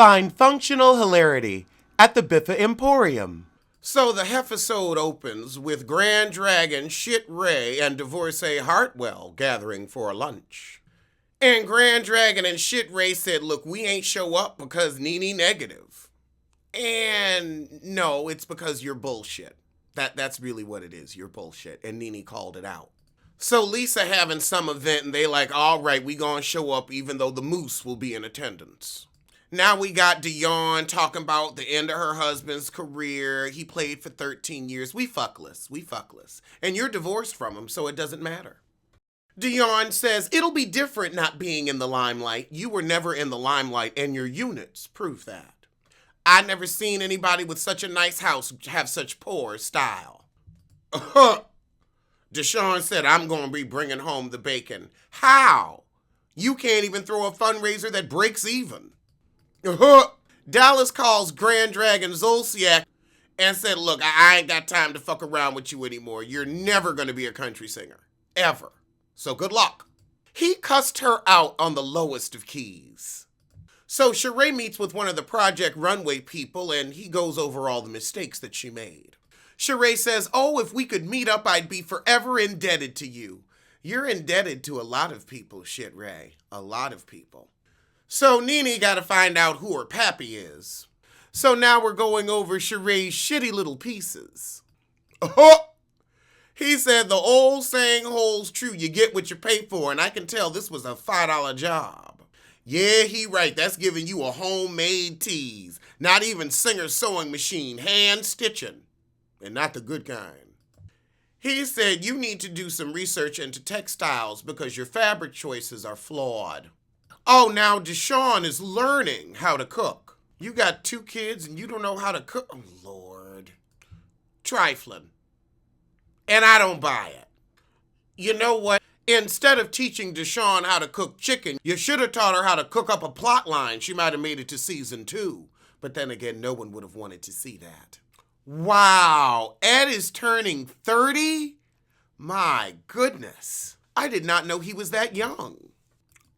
Find functional hilarity at the Biffa Emporium. So the Hefisode opens with Grand Dragon, Shit Ray, and Divorcee Hartwell gathering for a lunch. And Grand Dragon and Shit Ray said, look, we ain't show up because Nene negative. And no, it's because you're bullshit. That's really what it is. You're bullshit. And Nene called it out. So Lisa having some event and they like, all right, we gonna show up even though the moose will be in attendance. Now we got Dionne talking about the end of her husband's career. He played for 13 years. We fuckless. And you're divorced from him, so it doesn't matter. Dionne says, it'll be different not being in the limelight. You were never in the limelight, and your units prove that. I never seen anybody with such a nice house have such poor style. Deshawn said, I'm going to be bringing home the bacon. How? You can't even throw a fundraiser that breaks even. Dallas calls Grand Dragon Zolciak and said, look, I ain't got time to fuck around with you anymore. You're never going to be a country singer. Ever. So good luck. He cussed her out on the lowest of keys. So Sheree meets with one of the Project Runway people and he goes over all the mistakes that she made. Sheree says, oh, if we could meet up, I'd be forever indebted to you. You're indebted to a lot of people, Shit Ray. A lot of people. So Nene got to find out who her pappy is. So now we're going over Sheree's shitty little pieces. He said the old saying holds true. You get what you pay for. And I can tell this was a $5 job. Yeah, he right. That's giving you a homemade tease. Not even Singer sewing machine. Hand stitching. And not the good kind. He said you need to do some research into textiles because your fabric choices are flawed. Oh, now Deshawn is learning how to cook. You got 2 kids and you don't know how to cook? Oh, Lord. Trifling. And I don't buy it. You know what? Instead of teaching Deshawn how to cook chicken, you should have taught her how to cook up a plot line. She might have made it to season 2. But then again, no one would have wanted to see that. Wow. Ed is turning 30? My goodness. I did not know he was that young.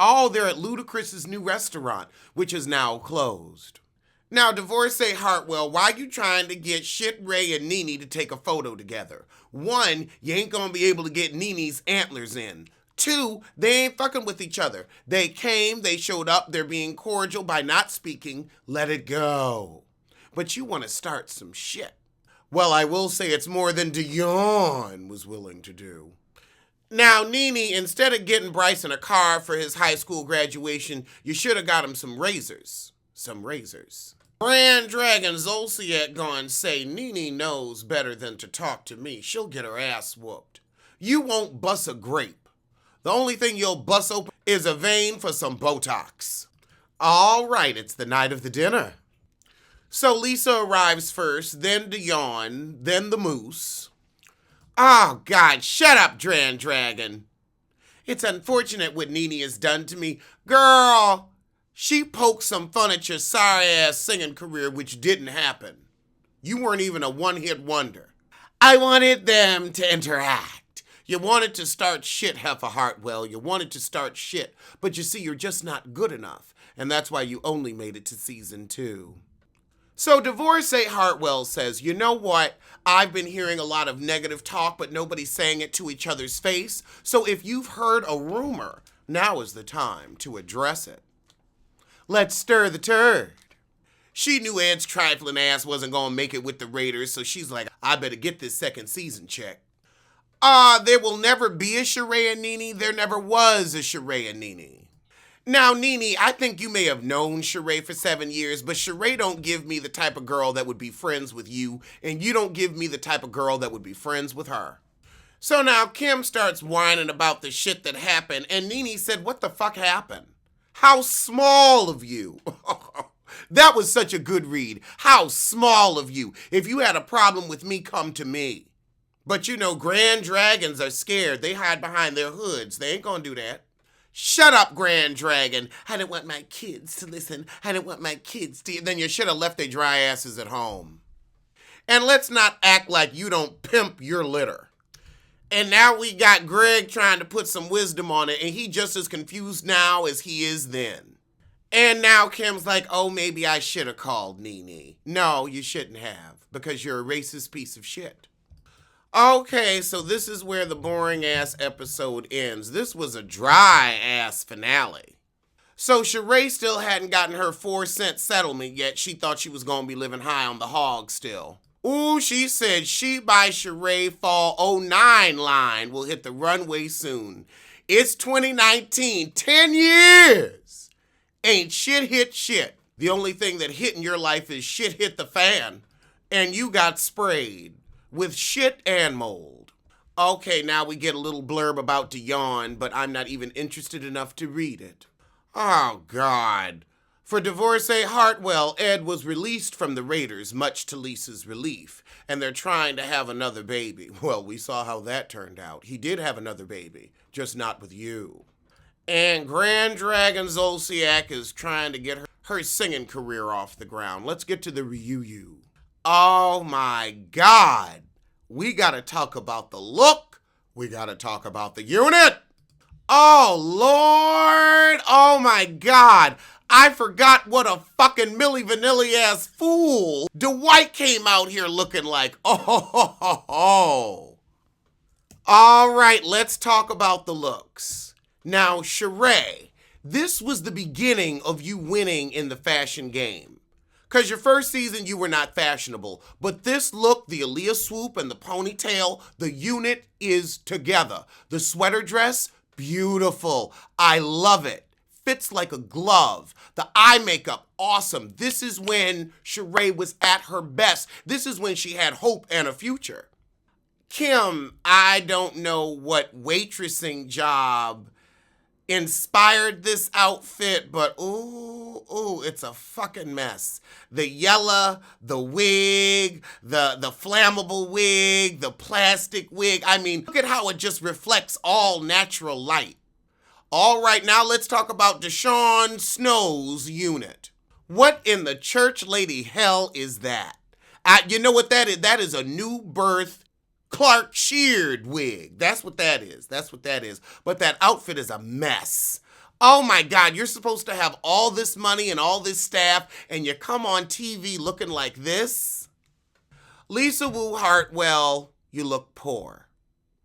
Oh, they're at Ludacris's new restaurant, which is now closed. Now, Divorcee Hartwell, why you trying to get Shit Ray and Nene to take a photo together? 1, you ain't gonna be able to get Nene's antlers in. 2, they ain't fucking with each other. They came, they showed up, they're being cordial by not speaking. Let it go. But you want to start some shit. Well, I will say it's more than Dionne was willing to do. Now, Nene, instead of getting Bryson a car for his high school graduation, you should have got him some razors. Some razors. Grand Dragon Zolciak gonna say Nene knows better than to talk to me. She'll get her ass whooped. You won't bust a grape. The only thing you'll bust open is a vein for some Botox. All right, it's the night of the dinner. So Lisa arrives first, then Dionne, then the moose. Oh, God, shut up, Grand Dragon. It's unfortunate what Nene has done to me. Girl, she poked some fun at your sorry-ass singing career, which didn't happen. You weren't even a one-hit wonder. I wanted them to interact. You wanted to start shit, Heffa Hartwell. You wanted to start shit. But you see, you're just not good enough. And that's why you only made it to season 2. So Divorcee Hartwell says, you know what? I've been hearing a lot of negative talk, but nobody's saying it to each other's face. So if you've heard a rumor, now is the time to address it. Let's stir the turd. She knew Ed's trifling ass wasn't going to make it with the Raiders, so she's like, I better get this second season check. There will never be a Sheree and Nene. There never was a Sheree and Nene. Now, Nene, I think you may have known Sheree for 7 years, but Sheree don't give me the type of girl that would be friends with you, and you don't give me the type of girl that would be friends with her. So now Kim starts whining about the shit that happened, and Nene said, what the fuck happened? How small of you. That was such a good read. How small of you. If you had a problem with me, come to me. But you know, Grand Dragons are scared. They hide behind their hoods. They ain't gonna do that. Shut up, Grand Dragon. I didn't want my kids to listen. I didn't want my kids to... Then you should have left their dry asses at home. And let's not act like you don't pimp your litter. And now we got Greg trying to put some wisdom on it, and he just as confused now as he is then. And now Kim's like, oh, maybe I should have called Nene. No, you shouldn't have, because you're a racist piece of shit. Okay, so this is where the boring ass episode ends. This was a dry ass finale. So Sheree still hadn't gotten her 4-cent settlement yet. She thought she was going to be living high on the hog still. Ooh, she said she by Sheree Fall '09 line will hit the runway soon. It's 2019, 10 years. Ain't shit hit shit. The only thing that hit in your life is shit hit the fan. And you got sprayed with shit and mold. Okay, now we get a little blurb about to yawn, but I'm not even interested enough to read it. Oh, God. For divorcee Hartwell, Ed was released from the Raiders, much to Lisa's relief, and they're trying to have another baby. Well, we saw how that turned out. He did have another baby, just not with you. And Grand Dragon Zolciak is trying to get her singing career off the ground. Let's get to the reunion. Oh, my God. We got to talk about the look. We got to talk about the unit. Oh, Lord. Oh, my God. I forgot what a fucking Milli Vanilli-ass fool Dwight came out here looking like. Oh. All right, let's talk about the looks. Now, Sheree, this was the beginning of you winning in the fashion game. Because your first season, you were not fashionable. But this look, the Aaliyah swoop and the ponytail, the unit is together. The sweater dress, beautiful. I love it. Fits like a glove. The eye makeup, awesome. This is when Sheree was at her best. This is when she had hope and a future. Kim, I don't know what waitressing job inspired this outfit, but ooh, it's a fucking mess. The yellow, the wig, the flammable wig, the plastic wig. I mean, look at how it just reflects all natural light. All right, now let's talk about Deshaun Snow's unit. What in the church lady hell is that? You know what that is? That is a new birth Clark Sheard wig. That's what that is. But that outfit is a mess. Oh my God, you're supposed to have all this money and all this staff, and you come on TV looking like this? Lisa Wu Hartwell, you look poor.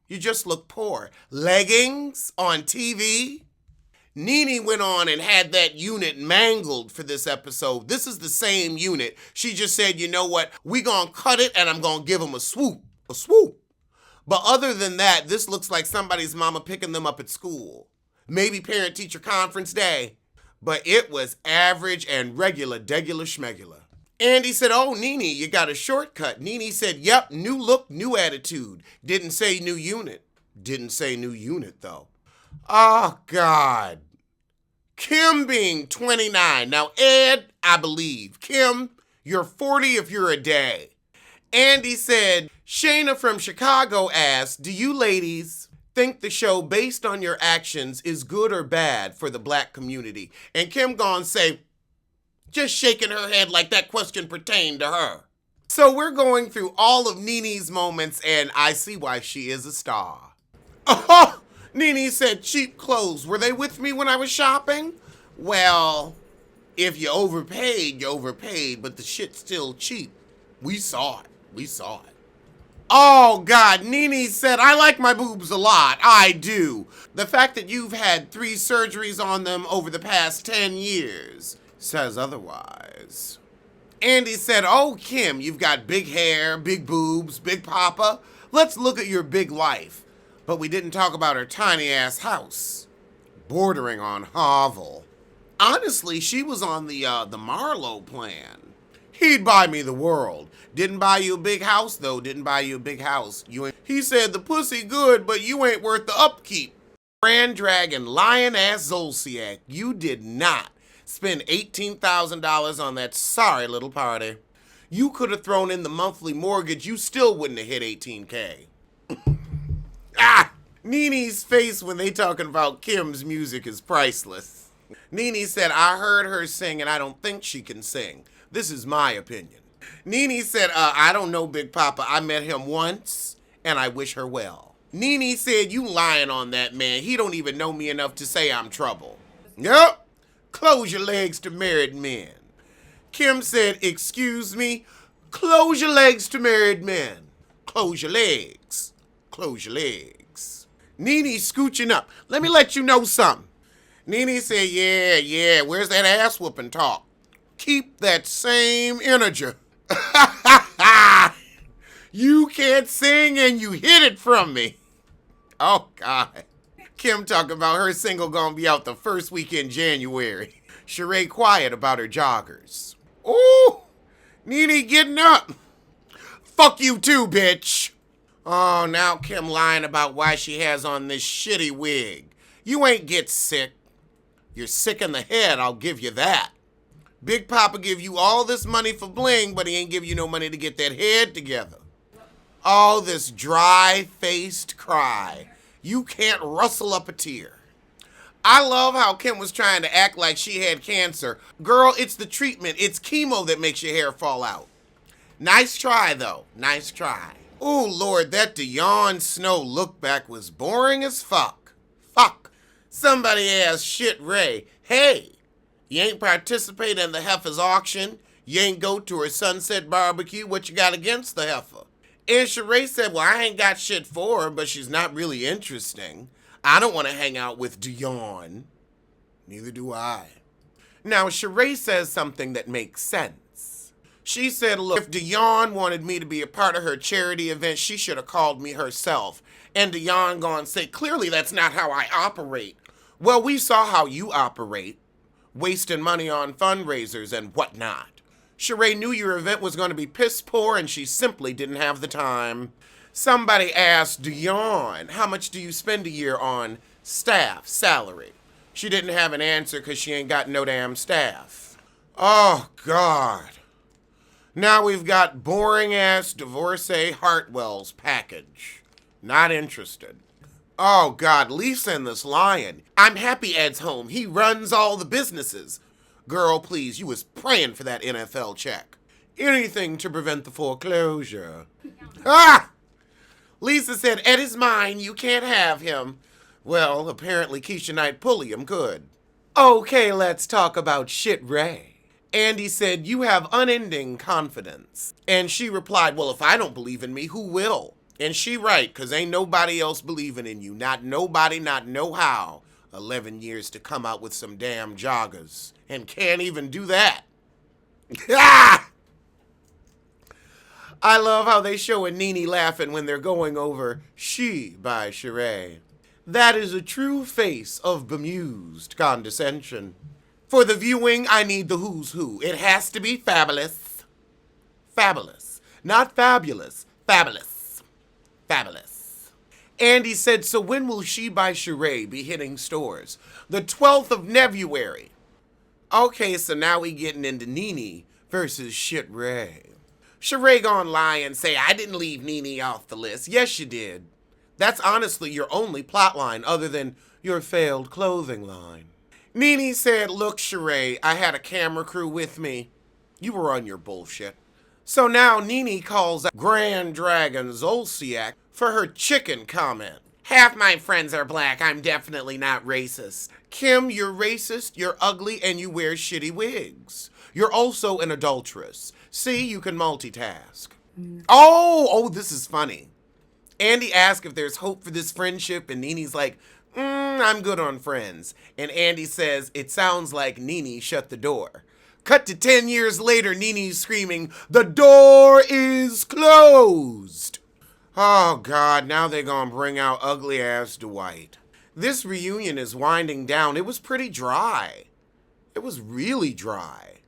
You just look poor. Leggings on TV? Nene went on and had that unit mangled for this episode. This is the same unit. She just said, you know what? We gonna cut it and I'm gonna give them a swoop. A swoop. But other than that, this looks like somebody's mama picking them up at school. Maybe parent-teacher conference day. But it was average and regular, degular schmegular. Andy said, oh, Nene, you got a shortcut. Nene said, yep, new look, new attitude. Didn't say new unit. Didn't say new unit, though. Oh, God. Kim being 29. Now, Ed, I believe. Kim, you're 40 if you're a day. Andy said, Shayna from Chicago asked, do you ladies think the show based on your actions is good or bad for the black community? And Kim gonna say, just shaking her head like that question pertained to her. So we're going through all of Nene's moments, and I see why she is a star. Oh, Nene said cheap clothes. Were they with me when I was shopping? Well, if you overpaid, but the shit's still cheap. We saw it. Oh, God, Nene said, I like my boobs a lot. I do. The fact that you've had 3 surgeries on them over the past 10 years says otherwise. Andy said, oh, Kim, you've got big hair, big boobs, big papa. Let's look at your big life. But we didn't talk about her tiny-ass house, bordering on hovel. Honestly, she was on the Marlowe plan. He'd buy me the world. Didn't buy you a big house, though. He said, the pussy good, but you ain't worth the upkeep. Grand Dragon, lion-ass Zolciak, you did not spend $18,000 on that sorry little party. You could have thrown in the monthly mortgage. You still wouldn't have hit $18K. Nene's face when they talking about Kim's music is priceless. Nene said, I heard her sing and I don't think she can sing. This is my opinion. Nene said, I don't know Big Papa. I met him once and I wish her well. Nene said, you lying on that man. He don't even know me enough to say I'm trouble. Yep. Close your legs to married men. Kim said, excuse me, close your legs to married men. Close your legs. Close your legs. Nene's scooching up. Let me let you know something. Nene said, yeah, where's that ass whooping talk? Keep that same energy. You can't sing and you hid it from me. Oh, God. Kim talking about her single gonna be out the first week in January. Sheree quiet about her joggers. Ooh, Nene getting up. Fuck you too, bitch. Oh, now Kim lying about why she has on this shitty wig. You ain't get sick. You're sick in the head, I'll give you that. Big Papa give you all this money for bling, but he ain't give you no money to get that head together. All this dry-faced cry. You can't rustle up a tear. I love how Kim was trying to act like she had cancer. Girl, it's the treatment. It's chemo that makes your hair fall out. Nice try, though. Nice try. Ooh, Lord, that Dionne Snow look back was boring as fuck. Fuck. Somebody asked Shit Ray, hey, you ain't participate in the heifer's auction? You ain't go to her sunset barbecue? What you got against the heifer? And Sheree said, well, I ain't got shit for her, but she's not really interesting. I don't want to hang out with Dionne. Neither do I. Now, Sheree says something that makes sense. She said, look, if Dionne wanted me to be a part of her charity event, she should have called me herself. And Dionne gonna say, clearly that's not how I operate. Well, we saw how you operate, wasting money on fundraisers and whatnot. Sheree knew your event was going to be piss poor and she simply didn't have the time. Somebody asked Dionne, how much do you spend a year on staff, salary? She didn't have an answer because she ain't got no damn staff. Oh, God. Now we've got boring-ass divorcee Hartwell's package. Not interested. Oh, God, Lisa and this lion. I'm happy Ed's home. He runs all the businesses. Girl, please, you was praying for that NFL check. Anything to prevent the foreclosure. Ah! Lisa said, Ed is mine. You can't have him. Well, apparently Keisha Knight Pulliam could. Okay, let's talk about Shit Ray. Andy said, you have unending confidence. And she replied, well, if I don't believe in me, who will? And she right, because ain't nobody else believing in you. Not nobody, not no how. 11 years to come out with some damn joggers. And can't even do that. Ah! I love how they show a Nene laughing when they're going over She by Sheree. That is a true face of bemused condescension. For the viewing, I need the who's who. It has to be fabulous. Fabulous. Not fabulous. Fabulous. Fabulous. Andy said, so when will She by Sheree be hitting stores? The 12th of February. Okay, so now we getting into Nene versus Shit Ray. Sheree gonna lie and say, I didn't leave Nene off the list. Yes, you did. That's honestly your only plot line other than your failed clothing line. Nene said, look, Sheree, I had a camera crew with me. You were on your bullshit. So now Nene calls out Grand Dragon Zolciak for her chicken comment. Half my friends are black. I'm definitely not racist. Kim, you're racist, you're ugly, and you wear shitty wigs. You're also an adulteress. See, you can multitask. Oh, this is funny. Andy asked if there's hope for this friendship, and Nene's like, I'm good on friends. And Andy says, it sounds like Nene shut the door. Cut to 10 years later, Nene's screaming, the door is closed. Oh, God, now they're gonna bring out ugly-ass Dwight. This reunion is winding down. It was pretty dry. It was really dry.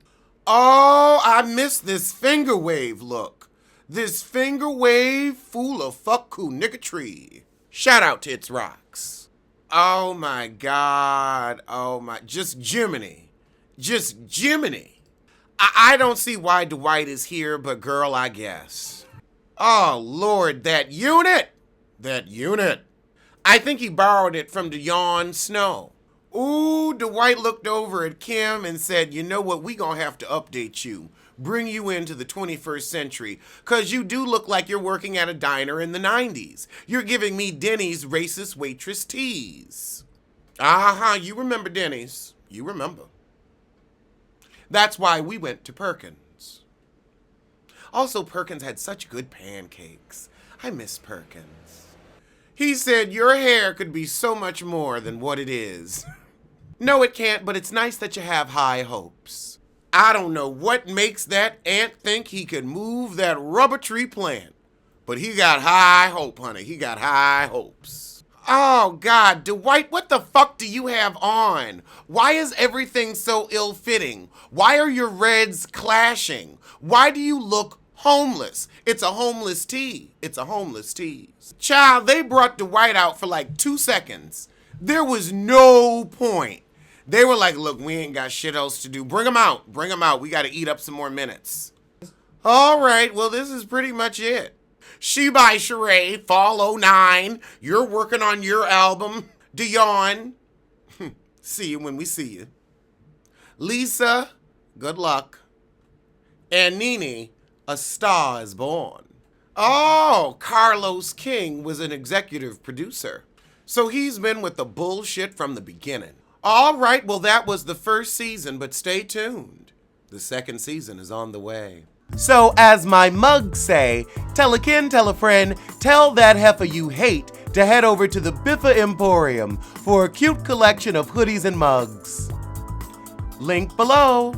Oh, I missed this finger wave look. This finger wave fool of fuck who nigga tree. Shout out to It's Rocks. Oh, my God. Oh, my. Just Jiminy. Just Jiminy. I don't see why Dwight is here, but girl, I guess. Oh, Lord, that unit. That unit. I think he borrowed it from Dionne Snow. Ooh, Dwight looked over at Kim and said, you know what, we gonna have to update you. Bring you into the 21st century, because you do look like you're working at a diner in the 90s. You're giving me Denny's racist waitress tease. You remember Denny's. You remember. That's why we went to Perkins. Also, Perkins had such good pancakes. I miss Perkins. He said your hair could be so much more than what it is. No, it can't, but it's nice that you have high hopes. I don't know what makes that ant think he could move that rubber tree plant, but he got high hope, honey. He got high hopes. Oh, God, Dwight, what the fuck do you have on? Why is everything so ill-fitting? Why are your reds clashing? Why do you look homeless? It's a homeless tee. It's a homeless tease. Child, they brought Dwight out for like 2 seconds. There was no point. They were like, look, we ain't got shit else to do. Bring him out. Bring him out. We got to eat up some more minutes. All right, well, this is pretty much it. She by Sheree, Fall 09. You're working on your album. Dion. See you when we see you. Lisa, good luck. And Nene, A Star Is Born. Oh, Carlos King was an executive producer. So he's been with the bullshit from the beginning. All right, well, that was the first season, but stay tuned. The second season is on the way. So as my mugs say, tell a kin, tell a friend, tell that heifer you hate to head over to the Biffa Emporium for a cute collection of hoodies and mugs. Link below.